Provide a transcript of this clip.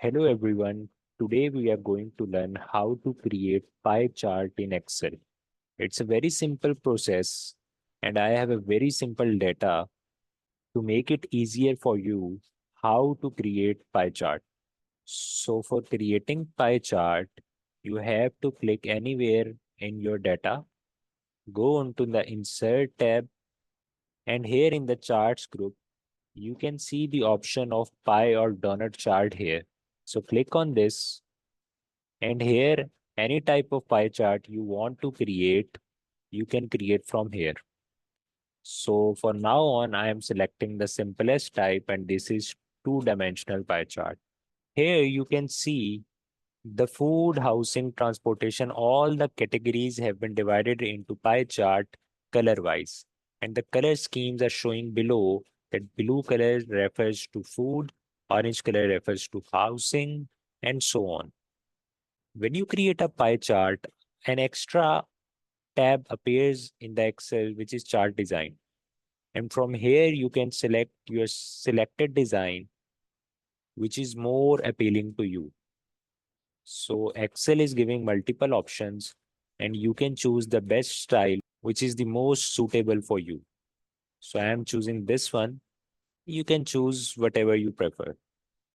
Hello everyone. Today we are going to learn how to create pie chart in Excel. It's a very simple process and I have a very simple data to make it easier for you how to create pie chart. So for creating pie chart, you have to click anywhere in your data, go onto the insert tab, and here in the charts group, you can see the option of pie or donut chart here. So click on this. And here, any type of pie chart you want to create, you can create from here. So for now on, I am selecting the simplest type and this is two-dimensional pie chart. Here you can see the food, housing, transportation, all the categories have been divided into pie chart color-wise. And the color schemes are showing below that blue color refers to food, orange color refers to housing, and so on. When you create a pie chart, an extra tab appears in the Excel, which is chart design. And from here, you can select your selected design, which is more appealing to you. So Excel is giving multiple options and you can choose the best style, which is the most suitable for you. So I am choosing this one. You can choose whatever you prefer.